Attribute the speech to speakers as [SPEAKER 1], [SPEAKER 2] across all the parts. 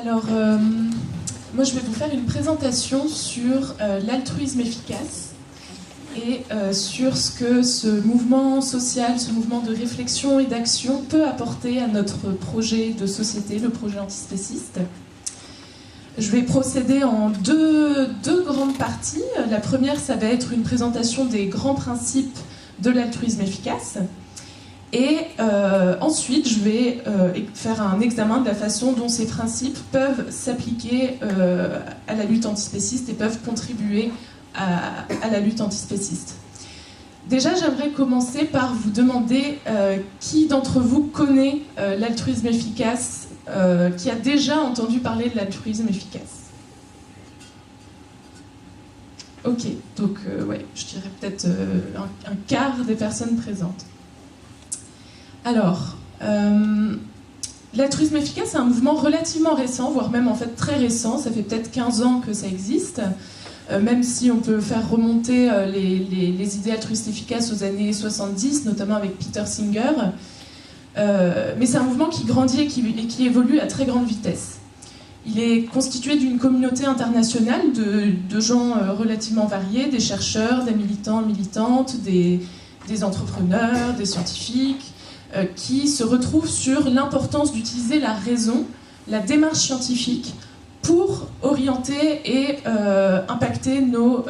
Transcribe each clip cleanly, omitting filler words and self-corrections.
[SPEAKER 1] Alors, moi je vais vous faire une présentation sur l'altruisme efficace et sur ce que ce mouvement social, ce mouvement de réflexion et d'action peut apporter à notre projet de société, le projet antispéciste. Je vais procéder en deux grandes parties. La première, ça va être une présentation des grands principes de l'altruisme efficace. Et ensuite, je vais faire un examen de la façon dont ces principes peuvent s'appliquer à la lutte antispéciste et peuvent contribuer à la lutte antispéciste. Déjà, j'aimerais commencer par vous demander qui d'entre vous connaît l'altruisme efficace, qui a déjà entendu parler de l'altruisme efficace. Ok, donc ouais, je dirais peut-être un quart des personnes présentes. Alors, l'altruisme efficace, c'est un mouvement relativement récent, voire même en fait très récent, ça fait peut-être 15 ans que ça existe, même si on peut faire remonter les idées altruistes efficaces aux années 70, notamment avec Peter Singer, mais c'est un mouvement qui grandit et qui évolue à très grande vitesse. Il est constitué d'une communauté internationale de gens relativement variés, des chercheurs, des militants, militantes, des entrepreneurs, des scientifiques, qui se retrouvent sur l'importance d'utiliser la raison, la démarche scientifique, pour orienter et impacter nos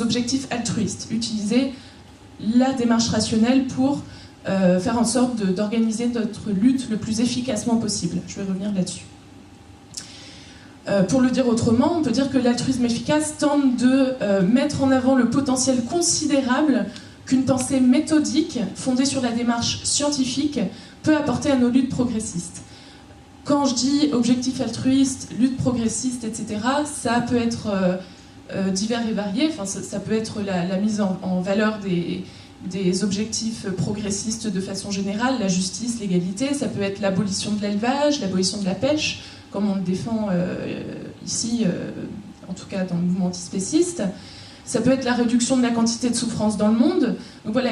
[SPEAKER 1] objectifs altruistes. Utiliser la démarche rationnelle pour faire en sorte d'organiser notre lutte le plus efficacement possible. Je vais revenir là-dessus. Pour le dire autrement, on peut dire que l'altruisme efficace tente de mettre en avant le potentiel considérable qu'une pensée méthodique, fondée sur la démarche scientifique, peut apporter à nos luttes progressistes. Quand je dis objectif altruiste, lutte progressiste, etc., ça peut être divers et varié. Enfin, ça peut être la mise en valeur des objectifs progressistes de façon générale, la justice, l'égalité. Ça peut être l'abolition de l'élevage, l'abolition de la pêche, comme on le défend ici, en tout cas dans le mouvement antispéciste. Ça peut être la réduction de la quantité de souffrance dans le monde. Donc voilà,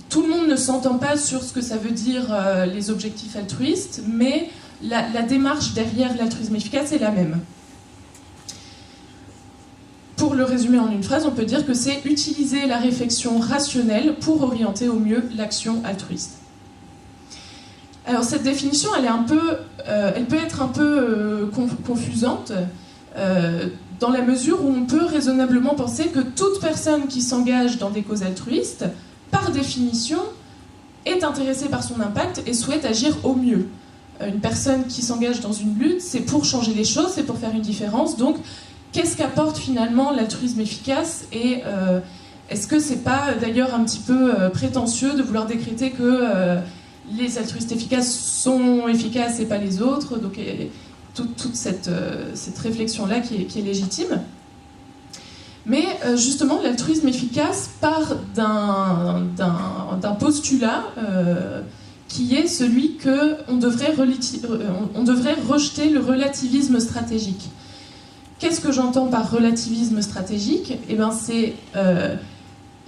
[SPEAKER 1] tout le monde ne s'entend pas sur ce que ça veut dire les objectifs altruistes, mais la démarche derrière l'altruisme efficace est la même. Pour le résumer en une phrase, on peut dire que c'est utiliser la réflexion rationnelle pour orienter au mieux l'action altruiste. Alors cette définition, elle peut être un peu confusante, dans la mesure où on peut raisonnablement penser que toute personne qui s'engage dans des causes altruistes, par définition, est intéressée par son impact et souhaite agir au mieux. Une personne qui s'engage dans une lutte, c'est pour changer les choses, c'est pour faire une différence. Donc, qu'est-ce qu'apporte finalement l'altruisme efficace ? Et est-ce que c'est pas d'ailleurs un petit peu prétentieux de vouloir décréter que les altruistes efficaces sont efficaces et pas les autres ? Donc, toute cette réflexion-là qui est légitime. Mais justement, l'altruisme efficace part d'un postulat qui est celui qu'on devrait rejeter le relativisme stratégique. Qu'est-ce que j'entends par relativisme stratégique ? Eh bien, c'est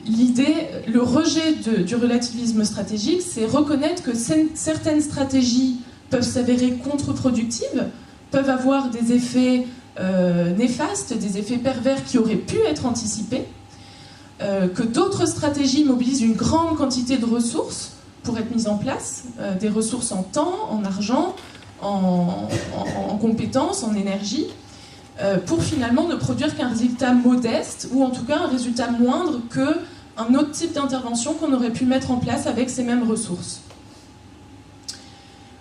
[SPEAKER 1] l'idée, le rejet du relativisme stratégique, c'est reconnaître que certaines stratégies peuvent s'avérer contre-productives, peuvent avoir des effets néfastes, des effets pervers qui auraient pu être anticipés, que d'autres stratégies mobilisent une grande quantité de ressources pour être mises en place, des ressources en temps, en argent, en compétences, en énergie, pour finalement ne produire qu'un résultat modeste, ou en tout cas un résultat moindre qu'un autre type d'intervention qu'on aurait pu mettre en place avec ces mêmes ressources.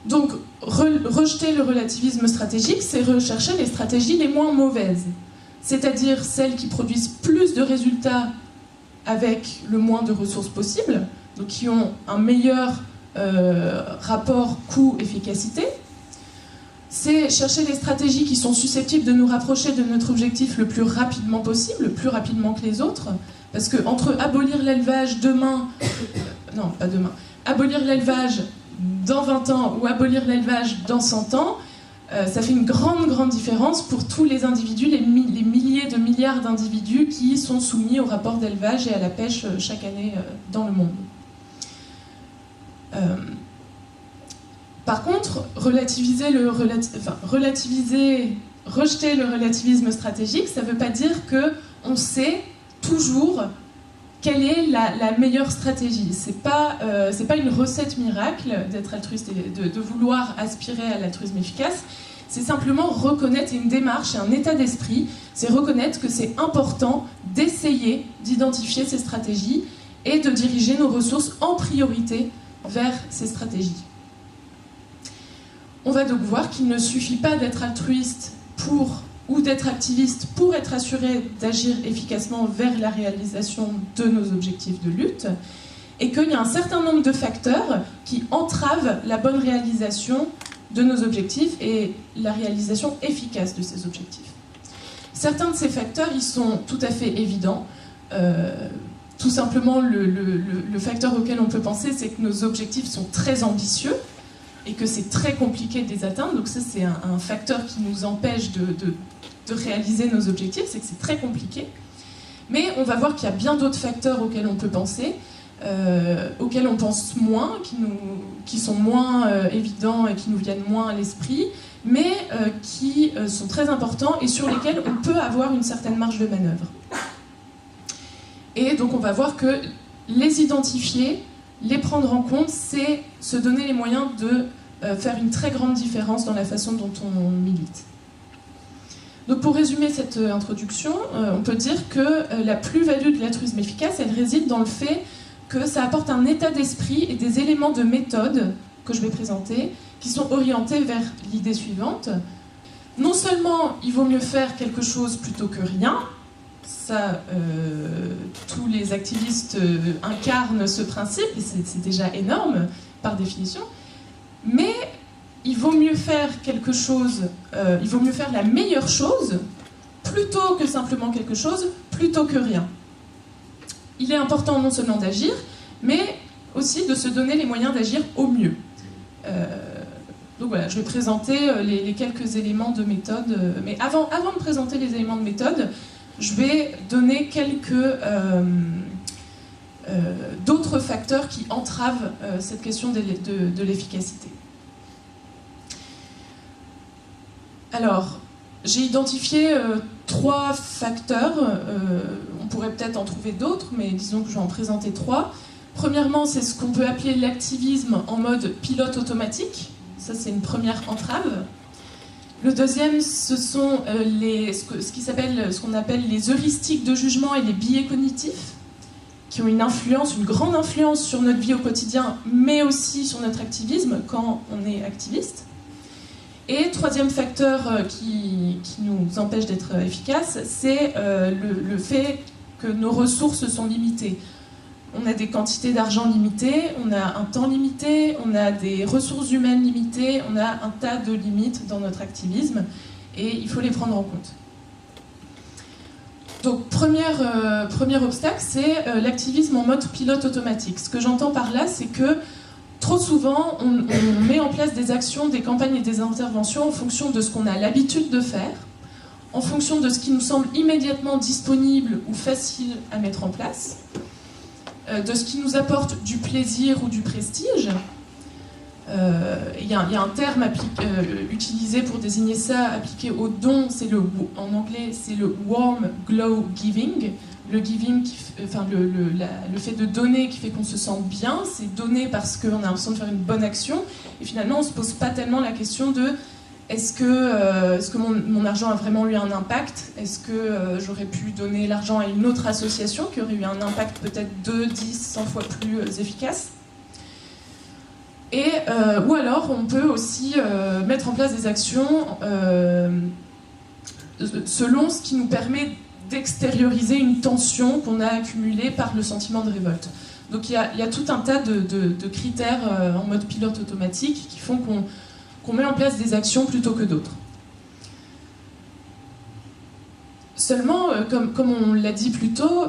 [SPEAKER 1] Donc, rejeter le relativisme stratégique, c'est rechercher les stratégies les moins mauvaises, c'est-à-dire celles qui produisent plus de résultats avec le moins de ressources possible, donc qui ont un meilleur rapport coût-efficacité. C'est chercher les stratégies qui sont susceptibles de nous rapprocher de notre objectif le plus rapidement possible, plus rapidement que les autres, parce que entre abolir l'élevage demain, non, pas demain, abolir l'élevage dans 20 ans ou abolir l'élevage dans 100 ans, ça fait une grande différence pour tous les individus, les milliers de milliards d'individus qui sont soumis au rapport d'élevage et à la pêche chaque année dans le monde. Par contre, rejeter le relativisme stratégique, ça ne veut pas dire qu'on sait toujours quelle est la meilleure stratégie. C'est pas une recette miracle d'être altruiste et de vouloir aspirer à l'altruisme efficace. C'est simplement reconnaître une démarche et un état d'esprit. C'est reconnaître que c'est important d'essayer d'identifier ces stratégies et de diriger nos ressources en priorité vers ces stratégies. On va donc voir qu'il ne suffit pas d'être altruiste ou d'être activiste pour être assuré d'agir efficacement vers la réalisation de nos objectifs de lutte, et qu'il y a un certain nombre de facteurs qui entravent la bonne réalisation de nos objectifs et la réalisation efficace de ces objectifs. Certains de ces facteurs, ils sont tout à fait évidents. Tout simplement, le facteur auquel on peut penser, c'est que nos objectifs sont très ambitieux et que c'est très compliqué de les atteindre. Donc ça, c'est un facteur qui nous empêche de réaliser nos objectifs, c'est que c'est très compliqué. Mais on va voir qu'il y a bien d'autres facteurs auxquels on peut penser, auxquels on pense moins, qui sont moins évidents et qui nous viennent moins à l'esprit, mais qui sont très importants et sur lesquels on peut avoir une certaine marge de manœuvre. Et donc on va voir que les identifier, les prendre en compte, c'est se donner les moyens de faire une très grande différence dans la façon dont on milite. Donc pour résumer cette introduction, on peut dire que la plus-value de l'altruisme efficace, elle réside dans le fait que ça apporte un état d'esprit et des éléments de méthode que je vais présenter, qui sont orientés vers l'idée suivante. Non seulement il vaut mieux faire quelque chose plutôt que rien, ça, tous les activistes incarnent ce principe, et c'est déjà énorme par définition, mais il vaut mieux faire quelque chose, il vaut mieux faire la meilleure chose plutôt que simplement quelque chose, plutôt que rien. Il est important non seulement d'agir, mais aussi de se donner les moyens d'agir au mieux. Donc voilà, je vais présenter les quelques éléments de méthode, mais avant de présenter les éléments de méthode, je vais donner quelques d'autres facteurs qui entravent cette question de l'efficacité. Alors, j'ai identifié 3 facteurs, on pourrait peut-être en trouver d'autres, mais disons que je vais en présenter 3. Premièrement, c'est ce qu'on peut appeler l'activisme en mode pilote automatique, ça c'est une première entrave. Le deuxième, ce sont ce qu'on appelle les heuristiques de jugement et les biais cognitifs, qui ont une grande influence sur notre vie au quotidien, mais aussi sur notre activisme quand on est activiste. Et troisième facteur qui nous empêche d'être efficaces, c'est le fait que nos ressources sont limitées. On a des quantités d'argent limitées, on a un temps limité, on a des ressources humaines limitées, on a un tas de limites dans notre activisme et il faut les prendre en compte. Donc premier obstacle, c'est l'activisme en mode pilote automatique. Ce que j'entends par là, c'est que trop souvent, on met en place des actions, des campagnes et des interventions en fonction de ce qu'on a l'habitude de faire, en fonction de ce qui nous semble immédiatement disponible ou facile à mettre en place, de ce qui nous apporte du plaisir ou du prestige. Il y a un terme utilisé pour désigner ça, appliqué au don, en anglais, c'est le warm glow giving. Le giving, le fait de donner qui fait qu'on se sent bien, c'est donner parce qu'on a l'impression de faire une bonne action, et finalement on ne se pose pas tellement la question de est-ce que mon argent a vraiment eu un impact? Est-ce que j'aurais pu donner l'argent à une autre association qui aurait eu un impact peut-être 2, 10, 100 fois plus efficace? Ou alors on peut aussi mettre en place des actions selon ce qui nous permet d'extérioriser une tension qu'on a accumulée par le sentiment de révolte. Donc il y a tout un tas de critères en mode pilote automatique qui font qu'on met en place des actions plutôt que d'autres. Seulement, comme on l'a dit plus tôt,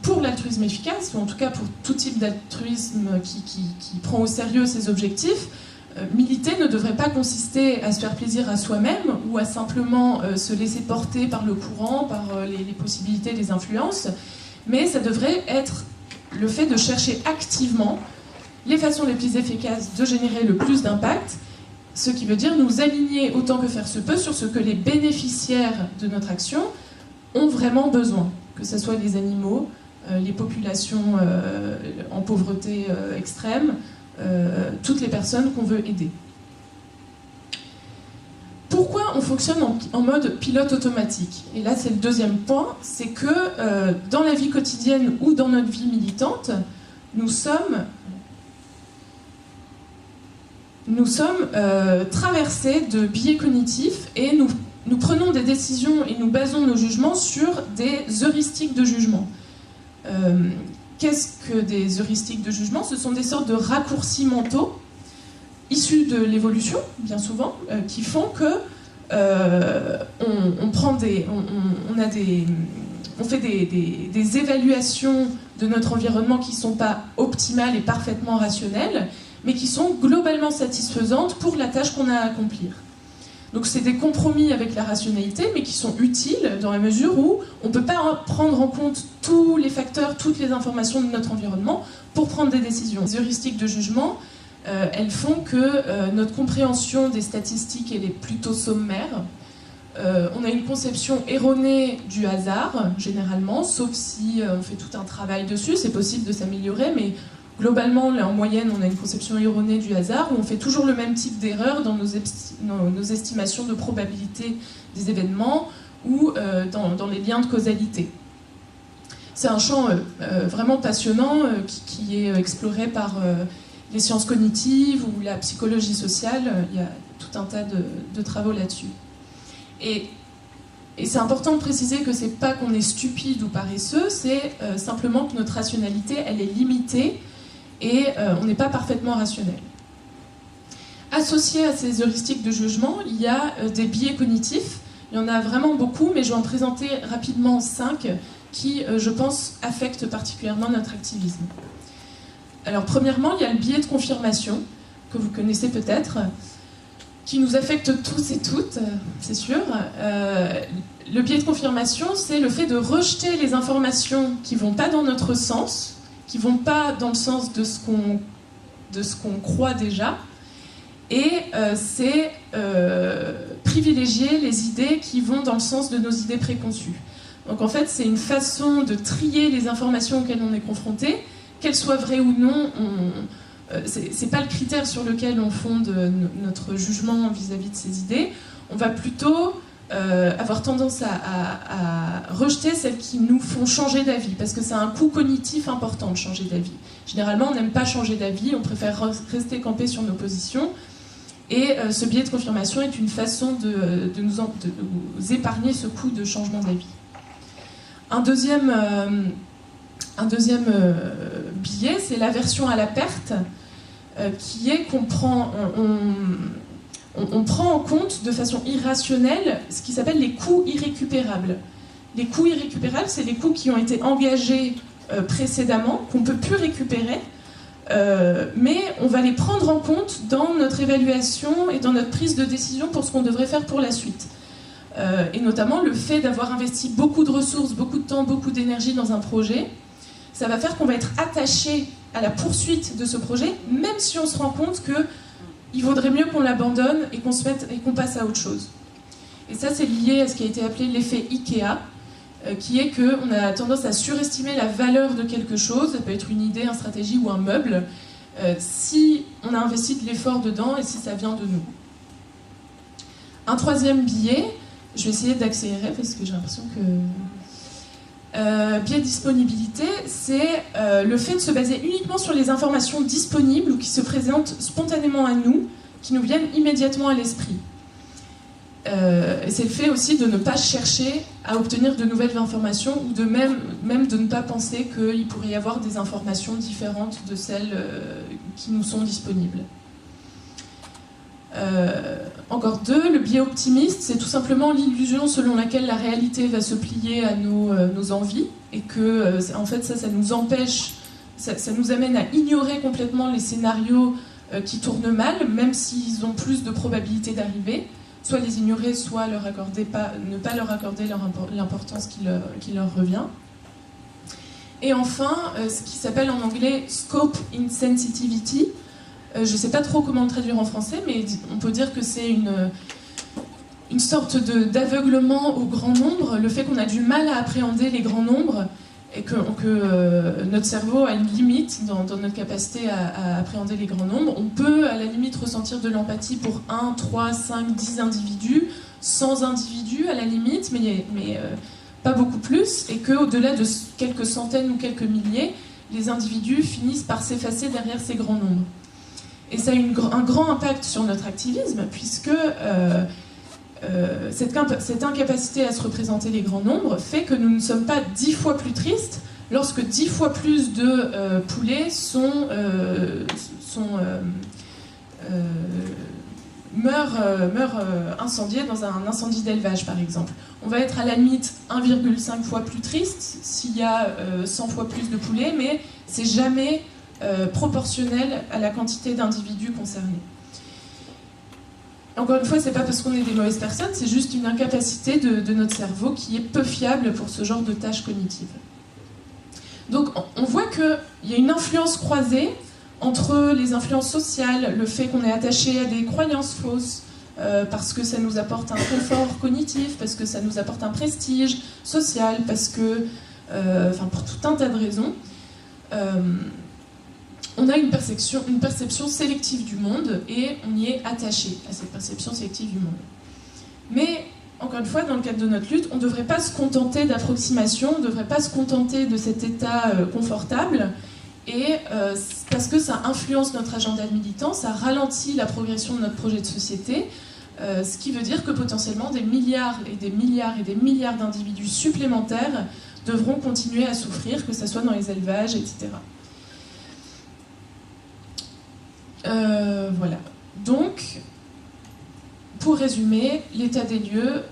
[SPEAKER 1] pour l'altruisme efficace, ou en tout cas pour tout type d'altruisme qui prend au sérieux ses objectifs, militer ne devrait pas consister à se faire plaisir à soi-même ou à simplement se laisser porter par le courant, par les possibilités, les influences, mais ça devrait être le fait de chercher activement les façons les plus efficaces de générer le plus d'impact, ce qui veut dire nous aligner autant que faire se peut sur ce que les bénéficiaires de notre action ont vraiment besoin, que ce soit les animaux, les populations en pauvreté extrême, toutes les personnes qu'on veut aider. Pourquoi on fonctionne en mode pilote automatique? Et là, c'est le deuxième point, c'est que dans la vie quotidienne ou dans notre vie militante, nous sommes traversés de biais cognitifs et nous prenons des décisions et nous basons nos jugements sur des heuristiques de jugement. Qu'est-ce que des heuristiques de jugement? Ce sont des sortes de raccourcis mentaux issus de l'évolution, bien souvent, qui font que on fait des évaluations de notre environnement qui ne sont pas optimales et parfaitement rationnelles, mais qui sont globalement satisfaisantes pour la tâche qu'on a à accomplir. Donc c'est des compromis avec la rationalité, mais qui sont utiles dans la mesure où on ne peut pas prendre en compte tous les facteurs, toutes les informations de notre environnement pour prendre des décisions. Les heuristiques de jugement, elles font que notre compréhension des statistiques elle est plutôt sommaire. On a une conception erronée du hasard, généralement, sauf si on fait tout un travail dessus, c'est possible de s'améliorer, mais globalement, en moyenne, on a une conception erronée du hasard, où on fait toujours le même type d'erreur dans nos estimations de probabilité des événements ou dans les liens de causalité. C'est un champ vraiment passionnant qui est exploré par les sciences cognitives ou la psychologie sociale. Il y a tout un tas de travaux là-dessus. Et c'est important de préciser que c'est pas qu'on est stupide ou paresseux, c'est simplement que notre rationalité, elle est limitée et on n'est pas parfaitement rationnel. Associé à ces heuristiques de jugement, il y a des biais cognitifs. Il y en a vraiment beaucoup, mais je vais en présenter rapidement 5 qui, je pense, affectent particulièrement notre activisme. Alors, premièrement, il y a le biais de confirmation, que vous connaissez peut-être, qui nous affecte tous et toutes, c'est sûr. Le biais de confirmation, c'est le fait de rejeter les informations qui ne vont pas dans notre sens, qui ne vont pas dans le sens de ce qu'on croit déjà, et c'est privilégier les idées qui vont dans le sens de nos idées préconçues. Donc en fait, c'est une façon de trier les informations auxquelles on est confronté, qu'elles soient vraies ou non. C'est pas le critère sur lequel on fonde notre jugement vis-à-vis de ces idées. On va plutôt avoir tendance à rejeter celles qui nous font changer d'avis, parce que c'est un coût cognitif important de changer d'avis. Généralement, on n'aime pas changer d'avis, on préfère rester campé sur nos positions, et ce biais de confirmation est une façon de nous épargner ce coût de changement d'avis. Un deuxième biais, c'est l'aversion à la perte, qui est qu'on prend en compte de façon irrationnelle ce qui s'appelle les coûts irrécupérables. Les coûts irrécupérables, c'est les coûts qui ont été engagés précédemment, qu'on ne peut plus récupérer, mais on va les prendre en compte dans notre évaluation et dans notre prise de décision pour ce qu'on devrait faire pour la suite. Et notamment le fait d'avoir investi beaucoup de ressources, beaucoup de temps, beaucoup d'énergie dans un projet, ça va faire qu'on va être attaché à la poursuite de ce projet, même si on se rend compte qu'il vaudrait mieux qu'on l'abandonne et qu'on passe à autre chose. Et ça, c'est lié à ce qui a été appelé l'effet IKEA, qui est qu'on a tendance à surestimer la valeur de quelque chose, ça peut être une idée, une stratégie ou un meuble, si on a investi de l'effort dedans et si ça vient de nous. Un troisième biais, je vais essayer d'accélérer parce que j'ai l'impression que... biais de disponibilité, c'est le fait de se baser uniquement sur les informations disponibles ou qui se présentent spontanément à nous, qui nous viennent immédiatement à l'esprit. C'est le fait aussi de ne pas chercher à obtenir de nouvelles informations ou de même de ne pas penser qu'il pourrait y avoir des informations différentes de celles qui nous sont disponibles. Encore 2, le biais optimiste, c'est tout simplement l'illusion selon laquelle la réalité va se plier à nos envies et que en fait ça nous empêche, ça nous amène à ignorer complètement les scénarios qui tournent mal, même s'ils ont plus de probabilité d'arriver, soit les ignorer, soit ne pas leur accorder l'importance qui leur revient. Et enfin, ce qui s'appelle en anglais Scope Insensitivity. Je ne sais pas trop comment le traduire en français, mais on peut dire que c'est une sorte d'aveuglement au grand nombre, le fait qu'on a du mal à appréhender les grands nombres et que notre cerveau a une limite dans notre capacité à appréhender les grands nombres. On peut à la limite ressentir de l'empathie pour 1, 3, 5, 10 individus, 100 individus à la limite, mais pas beaucoup plus, et qu'au-delà de quelques centaines ou quelques milliers, les individus finissent par s'effacer derrière ces grands nombres. Et ça a un grand impact sur notre activisme, puisque cette incapacité à se représenter les grands nombres fait que nous ne sommes pas 10 fois plus tristes lorsque 10 fois plus de poulets meurent incendiés dans un incendie d'élevage, par exemple. On va être à la limite 1,5 fois plus triste s'il y a 100 fois plus de poulets, mais c'est jamais proportionnel à la quantité d'individus concernés. Encore une fois, c'est pas parce qu'on est des mauvaises personnes, c'est juste une incapacité de notre cerveau qui est peu fiable pour ce genre de tâches cognitives. Donc on voit qu'il y a une influence croisée entre les influences sociales, le fait qu'on est attaché à des croyances fausses, parce que ça nous apporte un confort cognitif, parce que ça nous apporte un prestige social, parce que, pour tout un tas de raisons, on a une perception sélective du monde et on y est attaché à cette perception sélective du monde. Mais, encore une fois, dans le cadre de notre lutte, on ne devrait pas se contenter d'approximations, on ne devrait pas se contenter de cet état confortable, et parce que ça influence notre agenda militant, ça ralentit la progression de notre projet de société, ce qui veut dire que potentiellement des milliards et des milliards et des milliards d'individus supplémentaires devront continuer à souffrir, que ce soit dans les élevages, etc. Voilà. Donc, pour résumer, l'état des lieux,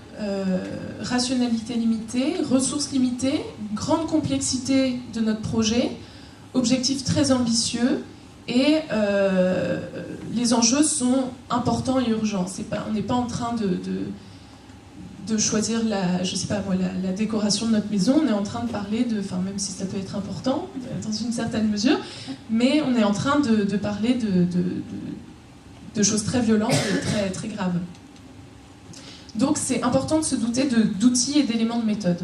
[SPEAKER 1] rationalité limitée, ressources limitées, grande complexité de notre projet, objectifs très ambitieux, et les enjeux sont importants et urgents. On n'est pas en train de choisir la décoration de notre maison, on est en train de parler même si ça peut être important, dans une certaine mesure, mais on est en train de parler de choses très violentes et très, très graves. Donc c'est important de se douter d'outils et d'éléments de méthode.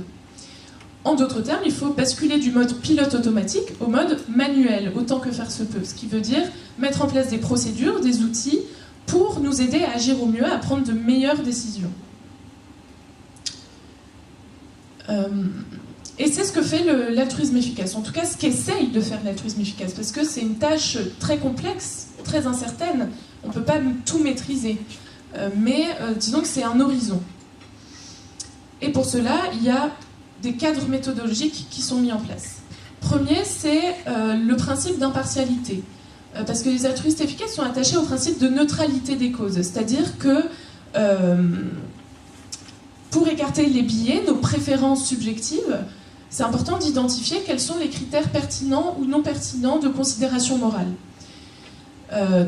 [SPEAKER 1] En d'autres termes, il faut basculer du mode pilote automatique au mode manuel, autant que faire se peut. Ce qui veut dire mettre en place des procédures, des outils, pour nous aider à agir au mieux, à prendre de meilleures décisions. Et c'est ce que fait l'altruisme efficace, en tout cas ce qu'essaye de faire l'altruisme efficace, parce que c'est une tâche très complexe, très incertaine, on ne peut pas tout maîtriser, mais disons que c'est un horizon. Et pour cela, il y a des cadres méthodologiques qui sont mis en place. Premier, c'est le principe d'impartialité, parce que les altruistes efficaces sont attachés au principe de neutralité des causes, c'est-à-dire que pour écarter les biais, nos préférences subjectives, c'est important d'identifier quels sont les critères pertinents ou non pertinents de considération morale.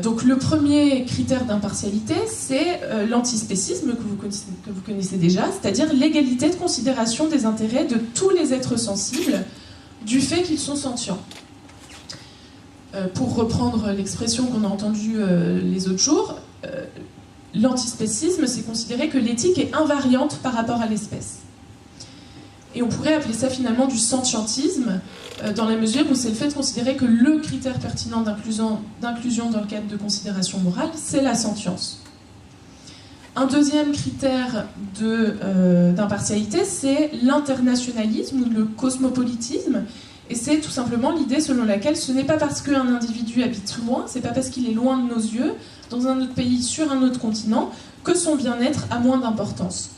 [SPEAKER 1] Donc le premier critère d'impartialité, c'est l'antispécisme que vous connaissez déjà, c'est-à-dire l'égalité de considération des intérêts de tous les êtres sensibles du fait qu'ils sont sentients. Pour reprendre l'expression qu'on a entendue les autres jours, l'antispécisme, c'est considérer que l'éthique est invariante par rapport à l'espèce. Et on pourrait appeler ça finalement du sentientisme, dans la mesure où c'est le fait de considérer que le critère pertinent d'inclusion dans le cadre de considération morale, c'est la sentience. Un deuxième critère d'impartialité, c'est l'internationalisme ou le cosmopolitisme, et c'est tout simplement l'idée selon laquelle ce n'est pas parce qu'un individu habite loin, c'est pas parce qu'il est loin de nos yeux, dans un autre pays, sur un autre continent, que son bien-être a moins d'importance.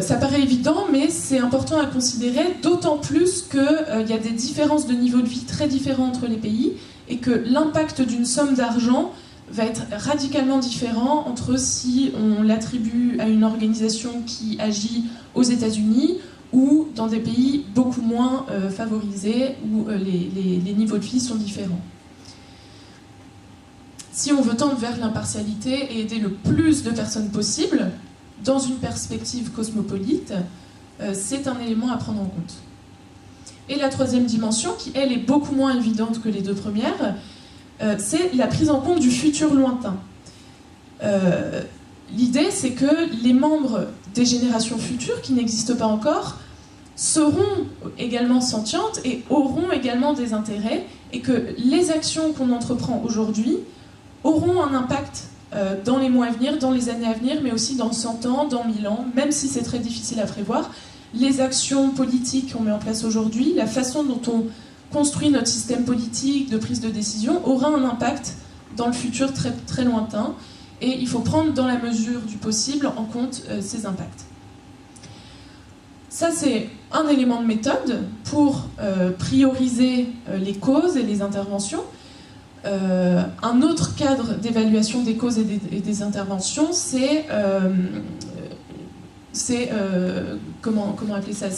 [SPEAKER 1] Ça paraît évident, mais c'est important à considérer, d'autant plus qu'il y a des différences de niveau de vie très différents entre les pays, et que l'impact d'une somme d'argent va être radicalement différent entre si on l'attribue à une organisation qui agit aux États-Unis ou dans des pays beaucoup moins favorisés, où les niveaux de vie sont différents. Si on veut tendre vers l'impartialité et aider le plus de personnes possible, dans une perspective cosmopolite, c'est un élément à prendre en compte. Et la troisième dimension, qui elle est beaucoup moins évidente que les deux premières, c'est la prise en compte du futur lointain. L'idée, c'est que les membres des générations futures, qui n'existent pas encore, seront également sentientes et auront également des intérêts, et que les actions qu'on entreprend aujourd'hui auront un impact dans les mois à venir, dans les années à venir, mais aussi dans 100 ans, dans 1000 ans, même si c'est très difficile à prévoir. Les actions politiques qu'on met en place aujourd'hui, la façon dont on construit notre système politique de prise de décision aura un impact dans le futur très, très lointain, et il faut prendre dans la mesure du possible en compte ces impacts. Ça, c'est un élément de méthode pour prioriser les causes et les interventions. Un autre cadre d'évaluation des causes et des interventions, c'est comment appeler ça,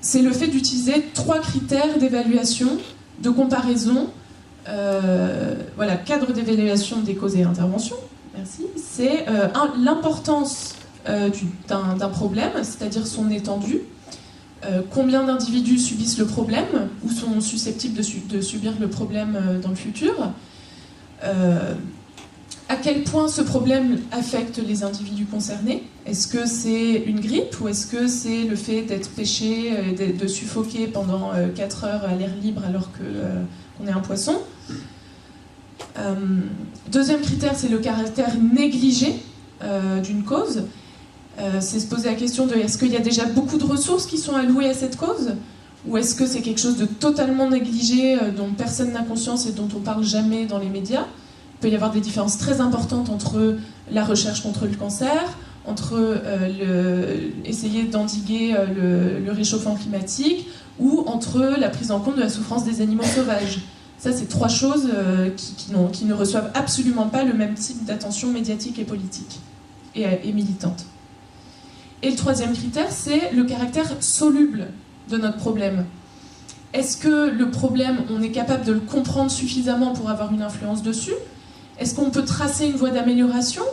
[SPEAKER 1] c'est le fait d'utiliser 3 critères d'évaluation, de comparaison. Voilà, cadre d'évaluation des causes et interventions, merci. C'est l'importance d'un problème, c'est-à-dire son étendue. Combien d'individus subissent le problème ou sont susceptibles de subir le problème dans le futur, à quel point ce problème affecte les individus concernés. Est-ce que c'est une grippe ou est-ce que c'est le fait d'être pêché, de suffoquer pendant 4 heures à l'air libre alors qu'on est un poisson. Deuxième critère, c'est le caractère négligé d'une cause. C'est se poser la question de est-ce qu'il y a déjà beaucoup de ressources qui sont allouées à cette cause, ou est-ce que c'est quelque chose de totalement négligé dont personne n'a conscience et dont on parle jamais dans les médias. Il peut y avoir des différences très importantes entre la recherche contre le cancer, entre essayer d'endiguer le réchauffement climatique, ou entre la prise en compte de la souffrance des animaux sauvages. Ça, c'est 3 choses qui ne reçoivent absolument pas le même type d'attention médiatique et politique et militante. Et le troisième critère, c'est le caractère soluble de notre problème. Est-ce que le problème, on est capable de le comprendre suffisamment pour avoir une influence dessus? Est-ce qu'on peut tracer une voie d'amélioration?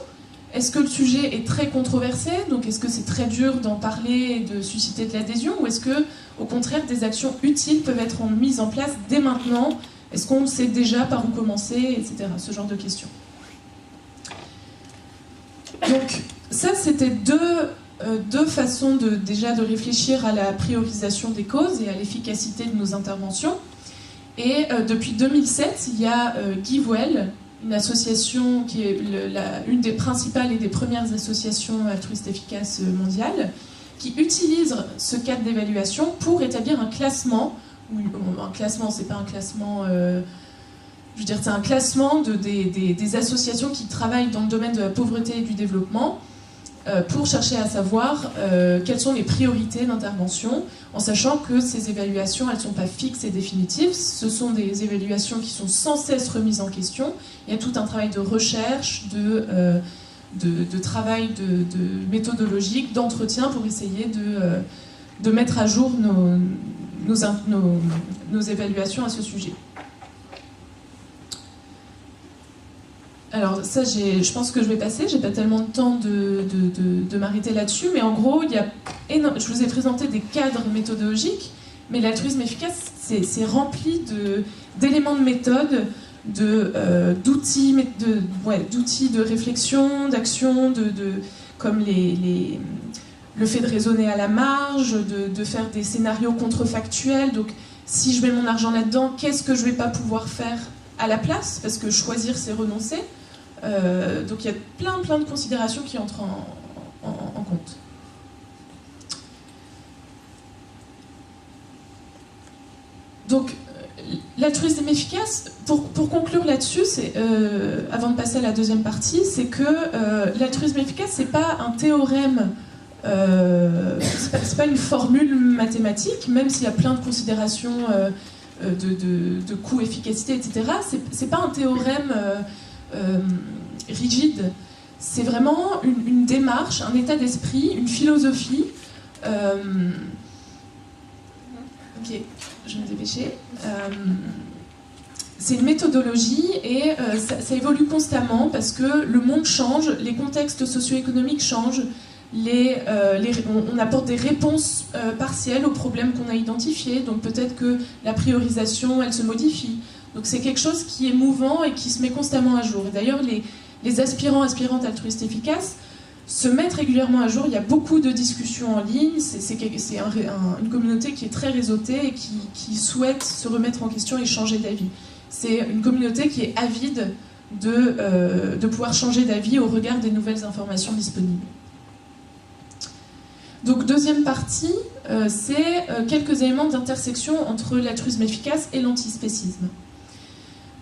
[SPEAKER 1] Est-ce que le sujet est très controversé? Donc est-ce que c'est très dur d'en parler et de susciter de l'adhésion? Ou est-ce que, au contraire, des actions utiles peuvent être mises en place dès maintenant? Est-ce qu'on sait déjà par où commencer, etc. Ce genre de questions. Donc ça, c'était deux façons déjà de réfléchir à la priorisation des causes et à l'efficacité de nos interventions. Et depuis 2007, il y a GiveWell, une association qui est une des principales et des premières associations altruistes efficaces mondiales, qui utilise ce cadre d'évaluation pour établir un classement. Un classement, c'est pas un classement... je veux dire, c'est un classement des associations qui travaillent dans le domaine de la pauvreté et du développement, pour chercher à savoir quelles sont les priorités d'intervention, en sachant que ces évaluations, elles ne sont pas fixes et définitives, ce sont des évaluations qui sont sans cesse remises en question. Il y a tout un travail de recherche, de travail méthodologique, d'entretien pour essayer de mettre à jour nos évaluations à ce sujet. Alors ça, je pense que je vais passer, j'ai pas tellement de temps de m'arrêter là-dessus, mais en gros, je vous ai présenté des cadres méthodologiques, mais l'altruisme efficace, c'est rempli d'éléments de méthode, d'outils de réflexion, d'action, comme le fait de raisonner à la marge, de faire des scénarios contrefactuels. Donc si je mets mon argent là-dedans, qu'est-ce que je vais pas pouvoir faire à la place, parce que choisir, c'est renoncer. Donc il y a plein de considérations qui entrent en compte. Donc l'altruisme efficace, pour conclure là-dessus, avant de passer à la deuxième partie, c'est que l'altruisme efficace, c'est pas un théorème, c'est pas une formule mathématique, même s'il y a plein de considérations de coût, efficacité, etc. C'est pas un théorème rigide. C'est vraiment une démarche, un état d'esprit, une philosophie. Ok, je vais me dépêcher. C'est une méthodologie et ça évolue constamment parce que le monde change, les contextes socio-économiques changent, on apporte des réponses partielles aux problèmes qu'on a identifiés, donc peut-être que la priorisation, elle se modifie. Donc c'est quelque chose qui est mouvant et qui se met constamment à jour. Et d'ailleurs, les aspirantes altruistes efficaces se mettent régulièrement à jour. Il y a beaucoup de discussions en ligne, c'est une communauté qui est très réseautée et qui souhaite se remettre en question et changer d'avis. C'est une communauté qui est avide de pouvoir changer d'avis au regard des nouvelles informations disponibles. Donc deuxième partie, c'est quelques éléments d'intersection entre l'altruisme efficace et l'antispécisme.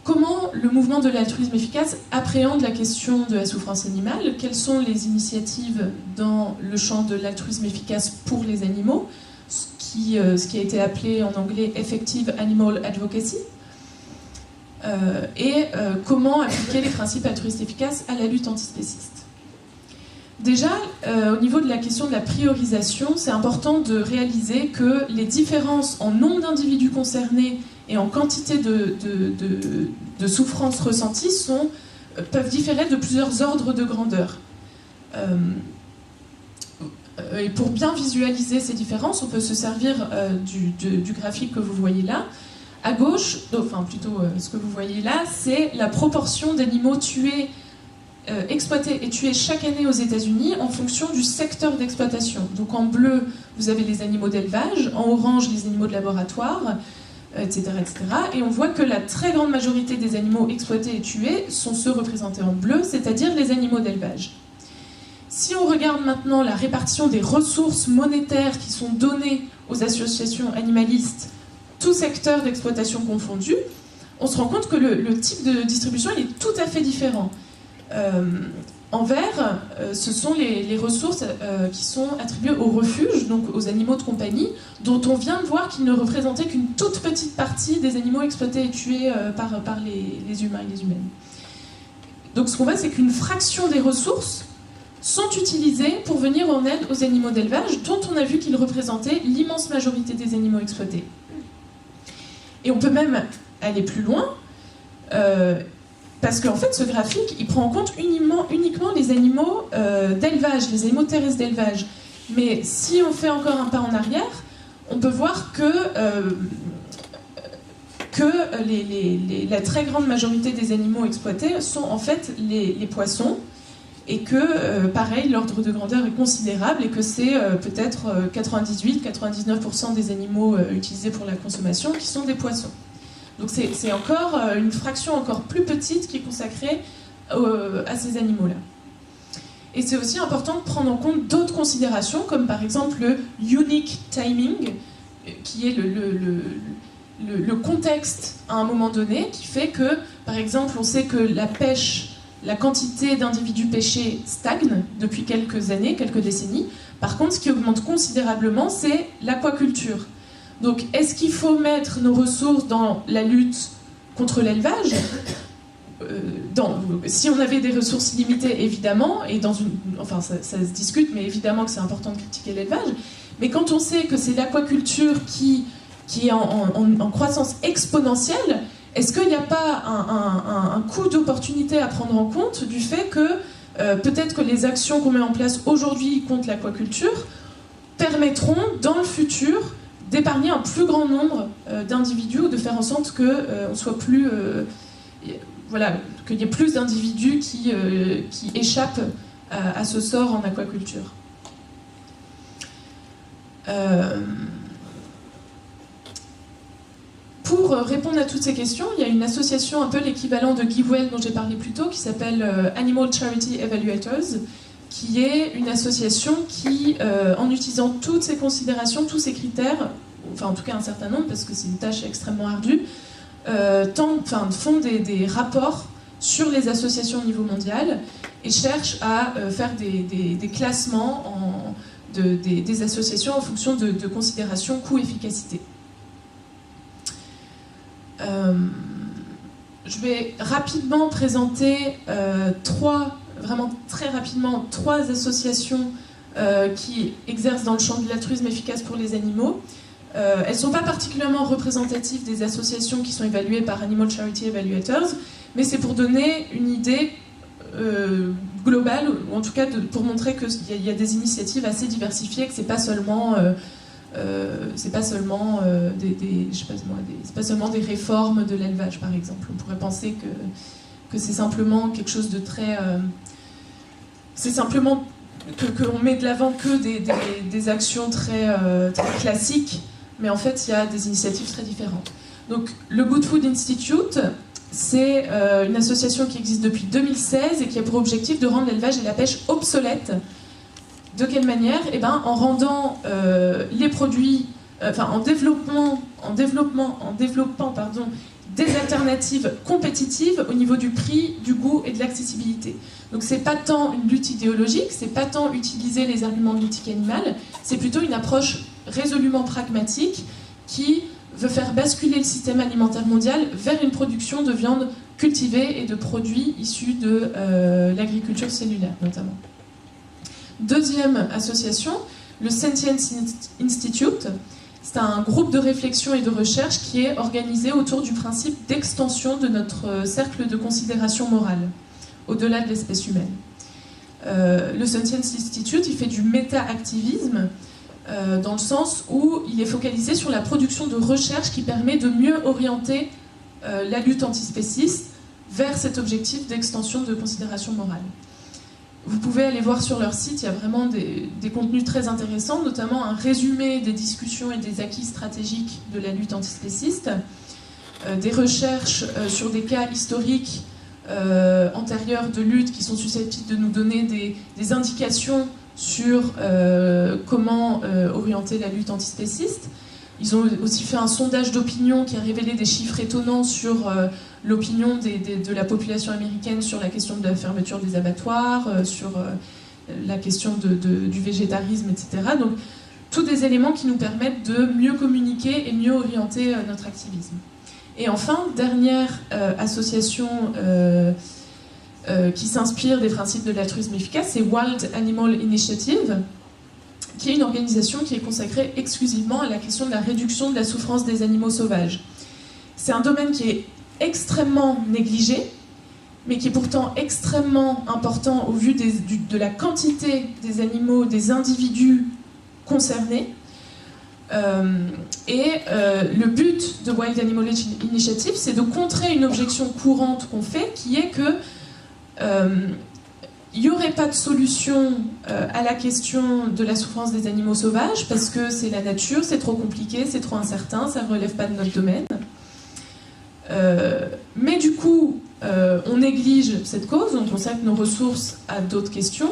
[SPEAKER 1] Comment le mouvement de l'altruisme efficace appréhende la question de la souffrance animale? Quelles sont les initiatives dans le champ de l'altruisme efficace pour les animaux, ce qui a été appelé en anglais Effective Animal Advocacy, comment appliquer les principes altruistes efficaces à la lutte antispéciste. Déjà, au niveau de la question de la priorisation, c'est important de réaliser que les différences en nombre d'individus concernés et en quantité de souffrances ressenties peuvent différer de plusieurs ordres de grandeur. Et pour bien visualiser ces différences, on peut se servir du graphique que vous voyez là. À gauche, enfin plutôt ce que vous voyez là, c'est la proportion d'animaux tués, exploités et tués chaque année aux États-Unis en fonction du secteur d'exploitation. Donc en bleu, vous avez les animaux d'élevage, en orange, les animaux de laboratoire, etc., etc. Et on voit que la très grande majorité des animaux exploités et tués sont ceux représentés en bleu, c'est-à-dire les animaux d'élevage. Si on regarde maintenant la répartition des ressources monétaires qui sont données aux associations animalistes, tout secteur d'exploitation confondu, on se rend compte que le type de distribution il est tout à fait différent. En vert, ce sont les ressources qui sont attribuées aux refuges, donc aux animaux de compagnie, dont on vient de voir qu'ils ne représentaient qu'une toute petite partie des animaux exploités et tués par les humains et les humaines. Donc ce qu'on voit, c'est qu'une fraction des ressources sont utilisées pour venir en aide aux animaux d'élevage, dont on a vu qu'ils représentaient l'immense majorité des animaux exploités. Et on peut même aller plus loin, parce qu'en fait, ce graphique, il prend en compte uniquement les animaux d'élevage, les animaux terrestres d'élevage. Mais si on fait encore un pas en arrière, on peut voir que la très grande majorité des animaux exploités sont en fait les poissons, et que, pareil, l'ordre de grandeur est considérable, et que c'est peut-être 98-99% des animaux utilisés pour la consommation qui sont des poissons. Donc c'est encore une fraction encore plus petite qui est consacrée à ces animaux-là. Et c'est aussi important de prendre en compte d'autres considérations, comme par exemple le unique timing, qui est le contexte à un moment donné, qui fait que, par exemple, on sait que la pêche, la quantité d'individus pêchés stagne depuis quelques années, quelques décennies. Par contre, ce qui augmente considérablement, c'est l'aquaculture. Donc, est-ce qu'il faut mettre nos ressources dans la lutte contre l'élevage ? Si on avait des ressources limitées, évidemment, et enfin ça se discute, mais évidemment que c'est important de critiquer l'élevage. Mais quand on sait que c'est l'aquaculture qui est en croissance exponentielle, est-ce qu'il n'y a pas un coût d'opportunité à prendre en compte du fait que peut-être que les actions qu'on met en place aujourd'hui contre l'aquaculture permettront dans le futur d'épargner un plus grand nombre d'individus, ou de faire en sorte qu'on soit plus, qu'il y ait plus d'individus qui échappent à ce sort en aquaculture. Pour répondre à toutes ces questions, il y a une association un peu l'équivalent de GiveWell dont j'ai parlé plus tôt, qui s'appelle Animal Charity Evaluators, qui est une association qui, en utilisant toutes ces considérations, tous ces critères, enfin en tout cas un certain nombre, parce que c'est une tâche extrêmement ardue, font des rapports sur les associations au niveau mondial et cherchent à faire des classements des associations en fonction de considérations coût-efficacité. Je vais rapidement présenter vraiment très rapidement, trois associations qui exercent dans le champ de l'altruisme efficace pour les animaux. Elles ne sont pas particulièrement représentatives des associations qui sont évaluées par Animal Charity Evaluators, mais c'est pour donner une idée globale, ou en tout cas pour montrer qu'il y a des initiatives assez diversifiées, que c'est pas seulement c'est pas seulement c'est pas seulement des réformes de l'élevage, par exemple. On pourrait penser que c'est simplement quelque chose de très c'est simplement qu'on met de l'avant que des actions très classiques, mais en fait il y a des initiatives très différentes. Donc le Good Food Institute, c'est une association qui existe depuis 2016 et qui a pour objectif de rendre l'élevage et la pêche obsolètes. De quelle manière? Eh ben, en rendant les produits, en développant des alternatives compétitives au niveau du prix, du goût et de l'accessibilité. Donc c'est pas tant une lutte idéologique, c'est pas tant utiliser les arguments de l'éthique animale, c'est plutôt une approche résolument pragmatique qui veut faire basculer le système alimentaire mondial vers une production de viande cultivée et de produits issus de l'agriculture cellulaire notamment. Deuxième association, le Sentience Institute. C'est un groupe de réflexion et de recherche qui est organisé autour du principe d'extension de notre cercle de considération morale, au-delà de l'espèce humaine. Le Sentience Institute, il fait du méta-activisme, dans le sens où il est focalisé sur la production de recherche qui permet de mieux orienter la lutte antispéciste vers cet objectif d'extension de considération morale. Vous pouvez aller voir sur leur site, il y a vraiment des contenus très intéressants, notamment un résumé des discussions et des acquis stratégiques de la lutte antispéciste, des recherches sur des cas historiques antérieurs de lutte qui sont susceptibles de nous donner des indications sur comment orienter la lutte antispéciste. Ils ont aussi fait un sondage d'opinion qui a révélé des chiffres étonnants sur l'opinion de la population américaine sur la question de la fermeture des abattoirs, sur la question du végétarisme, etc. Donc, tous des éléments qui nous permettent de mieux communiquer et mieux orienter notre activisme. Et enfin, dernière association qui s'inspire des principes de l'altruisme efficace, c'est Wild Animal Initiative, qui est une organisation qui est consacrée exclusivement à la question de la réduction de la souffrance des animaux sauvages. C'est un domaine qui est extrêmement négligé, mais qui est pourtant extrêmement important au vu de la quantité des animaux, des individus concernés. Le but de Wild Animal Initiative, c'est de contrer une objection courante qu'on fait, qui est que il n'y aurait pas de solution à la question de la souffrance des animaux sauvages parce que c'est la nature, c'est trop compliqué, c'est trop incertain, ça ne relève pas de notre domaine. Mais du coup, on néglige cette cause, on consacre nos ressources à d'autres questions.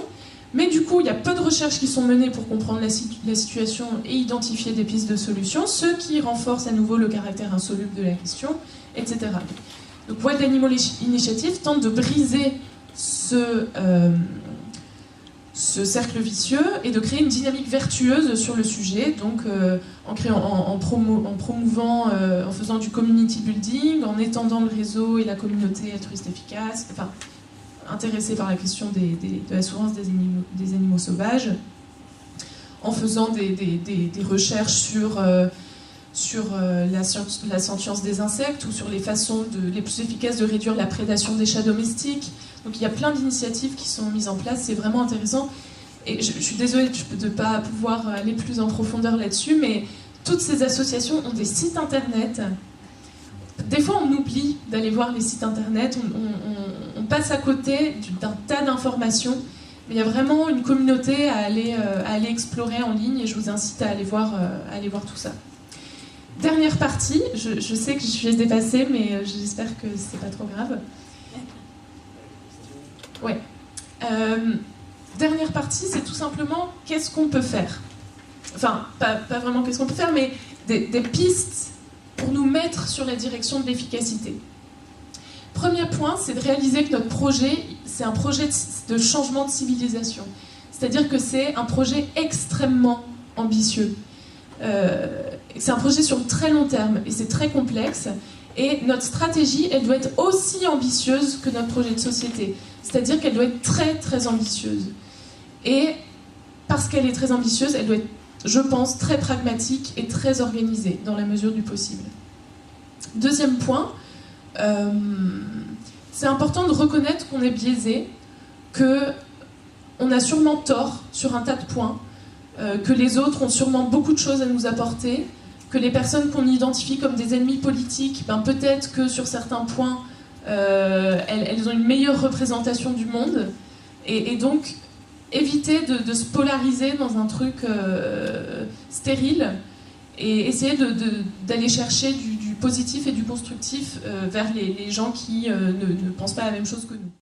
[SPEAKER 1] Mais du coup, il y a peu de recherches qui sont menées pour comprendre la situation et identifier des pistes de solutions, ce qui renforce à nouveau le caractère insoluble de la question, etc. Donc Wild Animal Initiative tente de briser ce cercle vicieux et de créer une dynamique vertueuse sur le sujet, donc en promouvant, en faisant du community building, en étendant le réseau et la communauté altruiste efficace, enfin, intéressée par la question de la souffrance des animaux sauvages, en faisant des recherches sur la sentience des insectes ou sur les façons les plus efficaces de réduire la prédation des chats domestiques. Donc il y a plein d'initiatives qui sont mises en place, c'est vraiment intéressant. Et je suis désolée de ne pas pouvoir aller plus en profondeur là-dessus, mais toutes ces associations ont des sites internet. Des fois, on oublie d'aller voir les sites internet, on passe à côté d'un tas d'informations, mais il y a vraiment une communauté à aller explorer en ligne et je vous incite à aller voir tout ça. Dernière partie, je sais que je suis dépassée, mais j'espère que c'est pas trop grave. Ouais. Dernière partie, c'est tout simplement qu'est-ce qu'on peut faire. Enfin, pas vraiment qu'est-ce qu'on peut faire, mais des pistes pour nous mettre sur la direction de l'efficacité. Premier point, c'est de réaliser que notre projet, c'est un projet de changement de civilisation. C'est-à-dire que c'est un projet extrêmement ambitieux. C'est un projet sur le très long terme et c'est très complexe. Et notre stratégie, elle doit être aussi ambitieuse que notre projet de société. C'est-à-dire qu'elle doit être très, très ambitieuse. Et parce qu'elle est très ambitieuse, elle doit être, je pense, très pragmatique et très organisée, dans la mesure du possible. Deuxième point, c'est important de reconnaître qu'on est biaisé, que on a sûrement tort sur un tas de points, que les autres ont sûrement beaucoup de choses à nous apporter, que les personnes qu'on identifie comme des ennemis politiques, ben peut-être que sur certains points, elles ont une meilleure représentation du monde, et donc éviter de se polariser dans un truc stérile, et essayer d'aller chercher du positif et du constructif vers les gens qui ne pensent pas la même chose que nous.